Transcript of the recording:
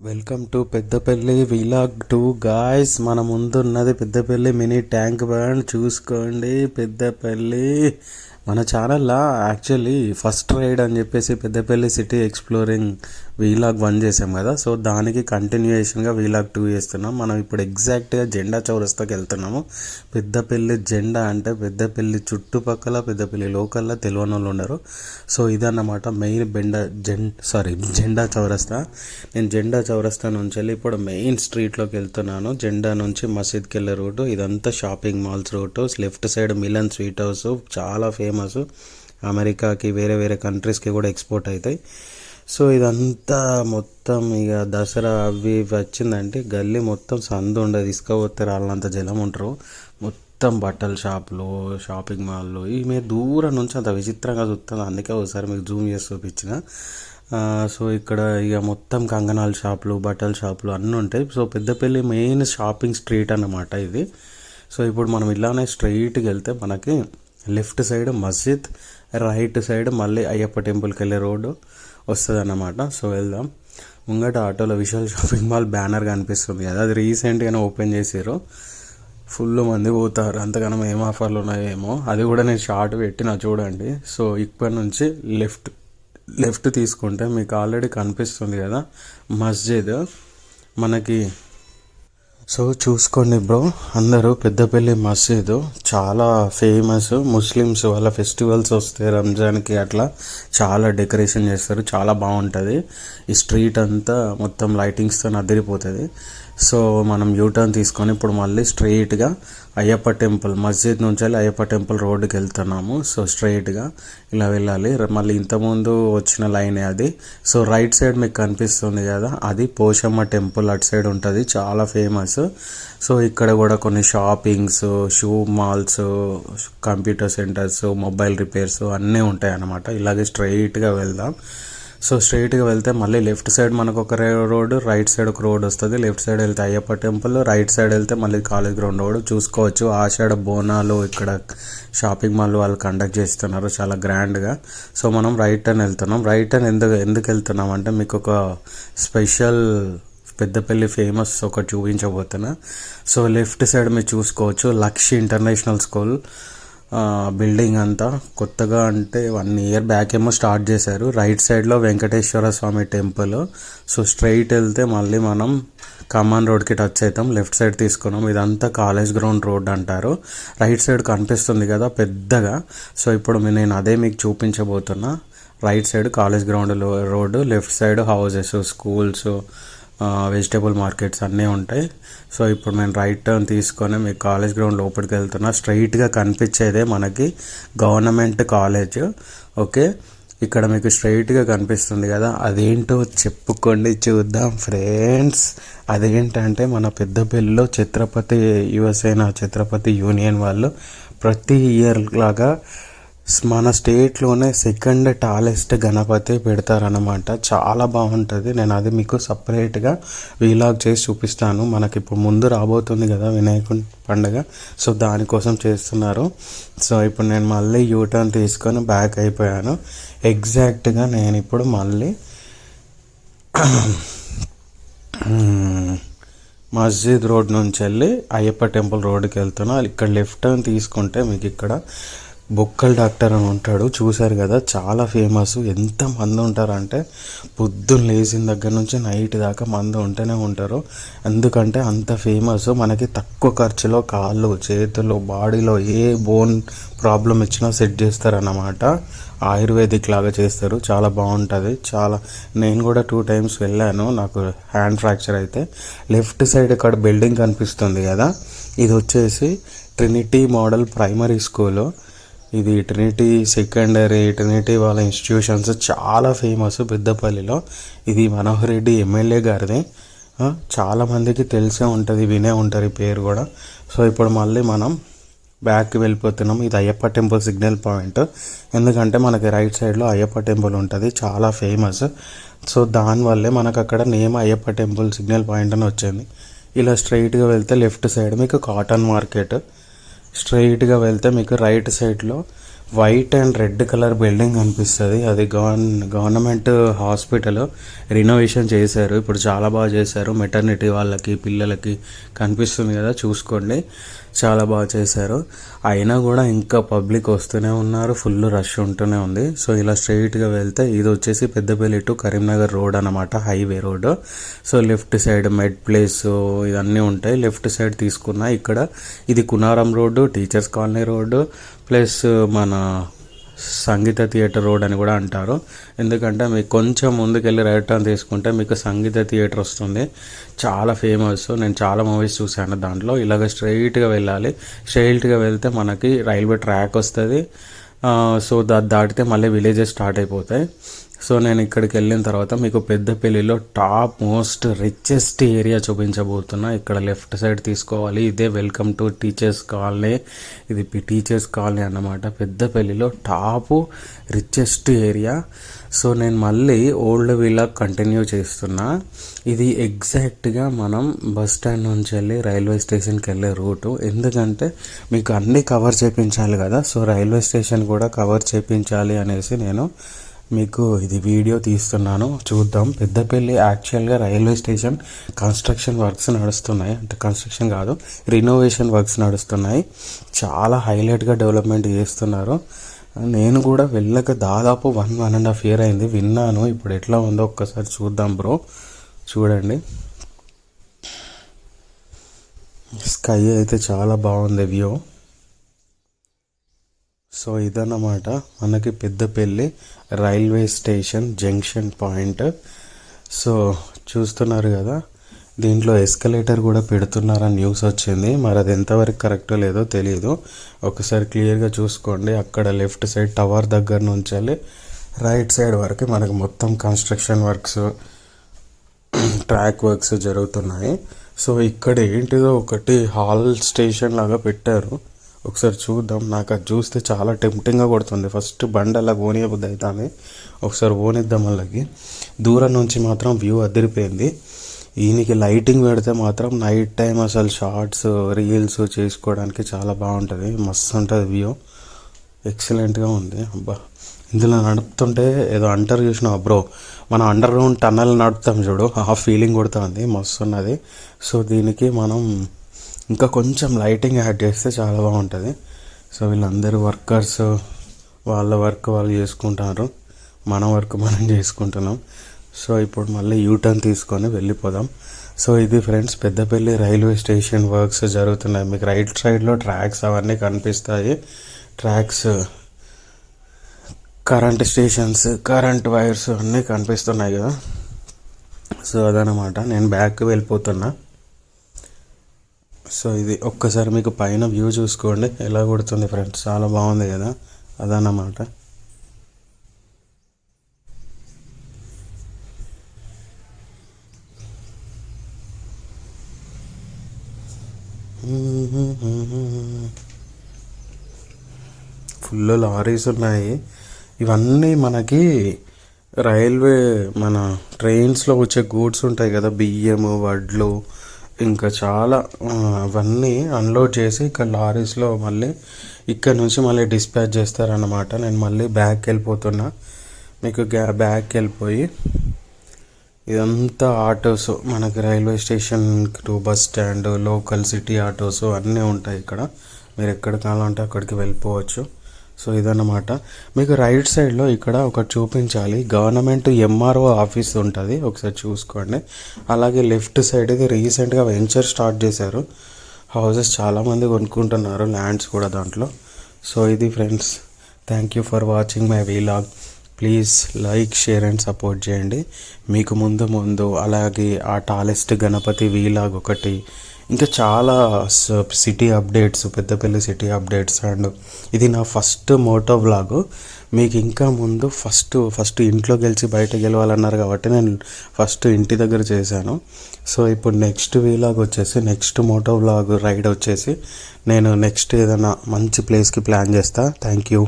Welcome to Peddapalli vlog 2 guys. మన ముందు ఉన్నది పెద్దపల్లి మినీ ట్యాంక్ బండ్. చూసుకోండి పెద్దపల్లి. మన ఛానల్లో యాక్చువల్లీ ఫస్ట్ రైడ్ అని చెప్పేసి పెద్దపల్లి సిటీ ఎక్స్ప్లోరింగ్ వీలాగ్ 1 చేసాం కదా. సో దానికి కంటిన్యూయేషన్గా వీలాగ్ 2 చేస్తున్నాం. మనం ఇప్పుడు ఎగ్జాక్ట్గా జెండా చౌరస్తాకి వెళ్తున్నాము. పెద్దపల్లి జెండా అంటే పెద్దపల్లి చుట్టుపక్కల పెద్దపల్లి లోకల్లో తెలియని వాళ్ళు ఉండరు. సో ఇదన్నమాట మెయిన్ జెండా చౌరస్తా. నేను జెండా చౌరస్తా నుంచి వెళ్ళి ఇప్పుడు మెయిన్ స్ట్రీట్లోకి వెళ్తున్నాను. జెండా నుంచి మసీద్కి వెళ్ళే రూటు. ఇదంతా shopping malls route. Left side Milan sweet house, చాలా ఫేమస్. అమెరికాకి వేరే వేరే కంట్రీస్కి కూడా ఎక్స్పోర్ట్ అవుతాయి. సో ఇదంతా మొత్తం ఇక దసరా అవి వచ్చిందంటే గల్లీ మొత్తం సందు ఉండదు. తీసుకపోతే రాళ్ళంత జలం ఉంటారు. మొత్తం బట్టల షాపులు, షాపింగ్ మాల్లు. ఇవి మీరు దూరం నుంచి అంత విచిత్రంగా చూస్తుంది. అందుకే ఒకసారి మీకు జూమ్ చేసి చూపించిన. సో ఇక్కడ ఇక మొత్తం కంగనాల షాపులు, బట్టల షాపులు అన్నీ ఉంటాయి. So Peddapalli main shopping street అన్నమాట ఇది. సో ఇప్పుడు మనం ఇలానే స్ట్రైట్కి వెళ్తే మనకి లెఫ్ట్ సైడ్ మస్జిద్, రైట్ సైడ్ మళ్ళీ అయ్యప్ప టెంపుల్కి వెళ్ళే రోడ్డు వస్తుంది అన్నమాట. సో వెళ్దాం. ముంగట ఆటోలో విశాల్ షాపింగ్ మాల్ బ్యానర్ కనిపిస్తుంది కదా, అది రీసెంట్గానే ఓపెన్ చేసారు. ఫుల్ మంది పోతారు. అంతగానో ఏం ఆఫర్లు ఉన్నాయేమో, అది కూడా నేను షార్ట్ పెట్టినా చూడండి. సో ఇప్పటి నుంచి లెఫ్ట్ తీసుకుంటే మీకు ఆల్రెడీ కనిపిస్తుంది కదా మస్జిద్ మనకి. సో చూసుకోండి బ్రో, అందరూ పెద్దపల్లి మసీదు చాలా ఫేమస్. ముస్లిమ్స్ వాళ్ళ ఫెస్టివల్స్ వస్తే రంజాన్కి అట్లా చాలా డెకరేషన్ చేస్తారు, చాలా బాగుంటుంది. ఈ స్ట్రీట్ అంతా మొత్తం లైటింగ్స్తో అదిరిపోతుంది. సో మనం యూటర్న్ తీసుకొని ఇప్పుడు మళ్ళీ స్ట్రైట్గా అయ్యప్ప టెంపుల్ మస్జిద్ నుంచి వెళ్ళి అయ్యప్ప టెంపుల్ రోడ్డుకి వెళ్తున్నాము. సో స్ట్రైట్గా ఇలా వెళ్ళాలి. మళ్ళీ ఇంతకుముందు వచ్చిన లైనే అది. సో రైట్ సైడ్ మీకు కనిపిస్తుంది కదా, అది పోషమ్మ టెంపుల్ అటు సైడ్ ఉంటుంది, చాలా ఫేమస్. సో ఇక్కడ కూడా కొన్ని shoppings, shoe malls, computer centres, mobile repairs అన్నీ ఉంటాయి అన్నమాట. ఇలాగే స్ట్రైట్గా వెళ్దాం. సో స్ట్రైట్గా వెళ్తే మళ్ళీ లెఫ్ట్ సైడ్ మనకు ఒక రోడ్డు, రైట్ సైడ్ ఒక రోడ్ వస్తుంది. లెఫ్ట్ సైడ్ వెళ్తే అయ్యప్ప టెంపుల్, రైట్ సైడ్ వెళ్తే మళ్ళీ కాలేజ్ గ్రౌండ్ రోడ్. చూసుకోవచ్చు ఆషాఢ బోనాలు ఇక్కడ షాపింగ్ మాల్ వాళ్ళు కండక్ట్ చేస్తున్నారు చాలా గ్రాండ్గా. సో మనం రైట్ టర్న్ వెళ్తున్నాం. రైట్ టర్న్ ఎందుకు వెళ్తున్నాం అంటే మీకు ఒక స్పెషల్ పెద్దపల్లి ఫేమస్ ఒకటి చూపించబోతున్నా. సో లెఫ్ట్ సైడ్ మీరు చూసుకోవచ్చు లక్ష్ ఇంటర్నేషనల్ స్కూల్ బిల్డింగ్ అంతా కొత్తగా అంటే 1 year బ్యాక్ ఏమో స్టార్ట్ చేశారు. రైట్ సైడ్లో వెంకటేశ్వర స్వామి టెంపుల్. సో స్ట్రైట్ వెళ్తే మళ్ళీ మనం కమాన్ రోడ్కి టచ్ అవుతాం. లెఫ్ట్ సైడ్ తీసుకున్నాం. ఇదంతా కాలేజ్ గ్రౌండ్ రోడ్ అంటారు. రైట్ సైడ్ కనిపిస్తుంది కదా పెద్దగా. సో ఇప్పుడు నేను అదే మీకు చూపించబోతున్నా. Right side college ground road, left side houses, schools, vegetable markets అన్నీ ఉంటాయి. సో ఇప్పుడు నేను రైట్ టర్న్ తీసుకొని మీకు కాలేజ్ గ్రౌండ్ లోపలికి వెళ్తున్నా. స్ట్రైట్గా కనిపించేదే మనకి గవర్నమెంట్ కాలేజ్. ఓకే, ఇక్కడ మీకు స్ట్రైట్గా కనిపిస్తుంది కదా, అదేంటో చెప్పుకోండి చూద్దాం ఫ్రెండ్స్. అదేంటంటే మన పెద్దపల్లిలో ఛత్రపతి యూనియన్ వాళ్ళు ప్రతి ఇయర్ లాగా మన స్టేట్లోనే 2nd టాలెస్ట్ గణపతి పెడతారనమాట. చాలా బాగుంటుంది. నేను అది మీకు సపరేట్గా వీలాగ్ చేసి చూపిస్తాను. మనకి ఇప్పుడు ముందు రాబోతుంది కదా వినాయకుడి పండుగ. సో దానికోసం చేస్తున్నారు. సో ఇప్పుడు నేను మళ్ళీ యూటర్న్ తీసుకొని బ్యాక్ అయిపోయాను. ఎగ్జాక్ట్గా నేను ఇప్పుడు మళ్ళీ మస్జిద్ రోడ్ నుంచి వెళ్ళి అయ్యప్ప టెంపుల్ రోడ్డుకి వెళ్తున్నా. ఇక్కడ లెఫ్ట్ టర్న్ తీసుకుంటే మీకు ఇక్కడ బొక్కల్ డాక్టర్ అని ఉంటాడు, చూశారు కదా, చాలా ఫేమస్. ఎంత మంది ఉంటారంటే పొద్దున్న లేచిన దగ్గర నుంచి నైట్ దాకా మంది ఉంటూనే ఉంటారు. ఎందుకంటే అంత ఫేమస్. మనకి తక్కువ ఖర్చులో కాళ్ళు, చేతులు, బాడీలో ఏ బోన్ ప్రాబ్లం ఇచ్చినా సెట్ చేస్తారన్నమాట. ఆయుర్వేదిక్ లాగా చేస్తారు, చాలా బాగుంటుంది. నేను కూడా 2 times వెళ్ళాను. నాకు హ్యాండ్ ఫ్రాక్చర్ అయితే. లెఫ్ట్ సైడ్ ఇక్కడ బిల్డింగ్ కనిపిస్తుంది కదా, ఇది వచ్చేసి ట్రినిటీ మోడల్ ప్రైమరీ స్కూలు. ఇది ట్రినిటీ సెకండరీ, ట్రినిటీ వాళ్ళ ఇన్స్టిట్యూషన్స్ చాలా ఫేమస్ పెద్దపల్లిలో. ఇది మనోహర్ రెడ్డి ఎమ్మెల్యే గారిది. చాలామందికి తెలిసే ఉంటుంది, వినే ఉంటారు ఈ పేరు కూడా. సో ఇప్పుడు మళ్ళీ మనం బ్యాక్కి వెళ్ళిపోతున్నాం. ఇది అయ్యప్ప టెంపుల్ సిగ్నల్ పాయింట్. ఎందుకంటే మనకి రైట్ సైడ్లో అయ్యప్ప టెంపుల్ ఉంటుంది, చాలా ఫేమస్. సో దానివల్లే మనకు అక్కడ name Ayyappa temple signal point అని వచ్చింది. ఇలా స్ట్రైట్గా వెళ్తే లెఫ్ట్ సైడ్ మీకు కాటన్ మార్కెట్, స్ట్రైట్గా వెళ్తే మీకు రైట్ సైడ్లో white and red colour building కనిపిస్తుంది. అది గవర్నమెంట్ హాస్పిటల్ రినోవేషన్ చేశారు. ఇప్పుడు చాలా బాగా చేశారు. మెటర్నిటీ వాళ్ళకి పిల్లలకి కనిపిస్తుంది కదా, చూసుకోండి, చాలా బాగా చేశారు. అయినా కూడా ఇంకా పబ్లిక్ వస్తూనే ఉన్నారు, ఫుల్ రష్ ఉంటూనే ఉంది. సో ఇలా స్ట్రైట్గా వెళ్తే ఇది వచ్చేసి పెద్దపల్లి టు కరీంనగర్ రోడ్ అనమాట, highway road. So left side మెడ్ ప్లేస్ ఇవన్నీ ఉంటాయి. లెఫ్ట్ సైడ్ తీసుకున్నా ఇక్కడ ఇది Kunaram road, teachers colony road, plus మన సంగీత థియేటర్ రోడ్ అని కూడా అంటారు. ఎందుకంటే మీకు కొంచెం ముందుకెళ్ళి రైట్ టర్న్ తీసుకుంటే మీకు సంగీత థియేటర్ వస్తుంది, చాలా ఫేమస్. నేను చాలా మూవీస్ చూశాను దాంట్లో. ఇలాగ స్ట్రైట్గా వెళ్ళాలి. స్ట్రైట్గా వెళ్తే మనకి రైల్వే ట్రాక్ వస్తుంది. సో దాటితే మళ్ళీ విలేజెస్ స్టార్ట్ అయిపోతాయి. సో నేను ఇక్కడికి వెళ్ళిన తర్వాత మీకు పెద్దపల్లిలో టాప్ మోస్ట్ రిచెస్ట్ ఏరియా చూపించబోతున్నా. ఇక్కడ లెఫ్ట్ సైడ్ తీసుకోవాలి. ఇదే వెల్కమ్ టు టీచర్స్ కాలనీ. ఇది టీచర్స్ కాలనీ అన్నమాట, పెద్దపల్లిలో టాప్ రిచెస్ట్ ఏరియా. సో నేను మళ్ళీ ఓల్డ్ విలాగ్ కంటిన్యూ చేస్తున్నా. ఇది ఎగ్జాక్ట్గా మనం బస్ స్టాండ్ నుంచి వెళ్ళి రైల్వే స్టేషన్కి వెళ్ళే రూటు. ఎందుకంటే మీకు అన్నీ కవర్ చేయించాలి కదా, సో రైల్వే స్టేషన్ కూడా కవర్ చేయించాలి అనేసి నేను మీకు ఇది వీడియో తీస్తున్నాను. చూద్దాం. పెద్దపల్లి యాక్చువల్గా రైల్వే స్టేషన్ కన్స్ట్రక్షన్ వర్క్స్ నడుస్తున్నాయి, అంటే కన్స్ట్రక్షన్ కాదు, రినోవేషన్ వర్క్స్ నడుస్తున్నాయి. చాలా హైలైట్గా డెవలప్మెంట్ చేస్తున్నారు. నేను కూడా వెళ్ళక దాదాపు 1.5 year అయింది. విన్నాను, ఇప్పుడు ఎట్లా ఉందో ఒక్కసారి చూద్దాం బ్రో. చూడండి, స్కై అయితే చాలా బాగుంది వ్యూ. సో ఇదన్నమాట మనకి Peddapalli railway station junction point. So చూస్తున్నారు కదా, దీంట్లో ఎస్కలేటర్ కూడా పెడుతున్నారని న్యూస్ వచ్చింది. మరి అది ఎంతవరకు కరెక్టో లేదో తెలియదు. ఒకసారి క్లియర్గా చూసుకోండి. అక్కడ లెఫ్ట్ సైడ్ టవర్ దగ్గర నుంచి వెళ్ళి రైట్ సైడ్ వరకు మనకు మొత్తం కన్స్ట్రక్షన్ వర్క్స్, ట్రాక్ వర్క్స్ జరుగుతున్నాయి. సో ఇక్కడ ఏంటిదో ఒకటి హాల్ స్టేషన్ లాగా పెట్టారు. ఒకసారి చూద్దాం. నాకు అది చూస్తే చాలా టెంప్టింగ్గా కొడుతుంది. ఫస్ట్ బండి అలా ఓనియబుద్ధి అవుతుంది. ఒకసారి ఓనిద్దాం. వాళ్ళకి దూరం నుంచి మాత్రం వ్యూ అదిరిపోయింది. ఈయనకి లైటింగ్ పెడితే మాత్రం నైట్ టైం అసలు షార్ట్స్ రీల్స్ చేసుకోవడానికి చాలా బాగుంటుంది. మస్తు ఉంటుంది వ్యూ, ఎక్సలెంట్గా ఉంది. అబ్బా, ఇందులో నడుపుతుంటే ఏదో అంటారు చూసినా బ్రో, మనం అండర్ గ్రౌండ్ టన్నల్ నడుపుతాం చూడు, ఆ ఫీలింగ్ కొడుతుంది. మస్తు ఉన్నది. సో దీనికి మనం ఇంకా కొంచెం లైటింగ్ యాడ్ చేస్తే చాలా బాగుంటుంది. సో వీళ్ళందరూ వర్కర్స్ వాళ్ళ వర్క్ వాళ్ళు చేసుకుంటారు, మన వర్క్ మనం చేసుకుంటున్నాం. సో ఇప్పుడు మళ్ళీ యూటర్న్ తీసుకొని వెళ్ళిపోదాం. సో ఇది friends Peddapalli railway station works జరుగుతున్నాయి. మీకు రైట్ సైడ్లో ట్రాక్స్ అవన్నీ కనిపిస్తాయి. Tracks, current stations, current wires అన్నీ కనిపిస్తున్నాయి కదా. సో అదనమాట, నేను బ్యాక్ వెళ్ళిపోతున్నా. సో ఇది ఒక్కసారి మీకు పైన వ్యూ చూసుకోండి ఎలా కొడుతుంది ఫ్రెండ్స్, చాలా బాగుంది కదా. అదన్నమాట. ఫుల్ లారీస్ ఉన్నాయి. ఇవన్నీ మనకి రైల్వే మన ట్రైన్స్లో వచ్చే గూడ్స్ ఉంటాయి కదా, బియ్యము, వడ్లు, ఇంకా చాలా అవన్నీ అన్లోడ్ చేసి ఇక్కడ లారీస్లో మళ్ళీ ఇక్కడ నుంచి మళ్ళీ డిస్పాచ్ చేస్తారన్నమాట. నేను మళ్ళీ బ్యాక్ వెళ్ళిపోతున్నా. మీకు బ్యాక్ వెళ్ళిపోయి ఇదంతా ఆటోస్, మనకి railway station to bus stand, local city autos అన్నీ ఉంటాయి ఇక్కడ. మీరు ఎక్కడికి కావాలంటే అక్కడికి వెళ్ళిపోవచ్చు. సో ఇదన్నమాట. మీకు రైట్ సైడ్లో ఇక్కడ ఒకటి చూపించాలి, గవర్నమెంట్ ఎంఆర్ఓ ఆఫీస్ ఉంటుంది, ఒకసారి చూసుకోండి. అలాగే లెఫ్ట్ సైడ్ ఇది రీసెంట్గా వెంచర్ స్టార్ట్ చేశారు. హౌసెస్ చాలామంది కొనుక్కుంటున్నారు, ల్యాండ్స్ కూడా దాంట్లో. సో ఇది friends, thank you for watching my vlog. Please like, share and support చేయండి. మీకు ముందు అలాగే ఆ టాలెస్ట్ గణపతి వీలాగ్ ఒకటి, ఇంకా చాలా city updates, Peddapalli city updates. And ఇది నా ఫస్ట్ మోటో వ్లాగ్. మీకు ఇంకా ముందు ఫస్ట్ ఇంట్లో గెలిచి బయట గెలవాలన్నారు కాబట్టి నేను ఫస్ట్ ఇంటి దగ్గర చేశాను. సో ఇప్పుడు నెక్స్ట్ వీలాగ్ వచ్చేసి, నెక్స్ట్ మోటో వ్లాగ్ రైడ్ వచ్చేసి నేను నెక్స్ట్ ఏదైనా మంచి ప్లేస్కి ప్లాన్ చేస్తా. Thank you.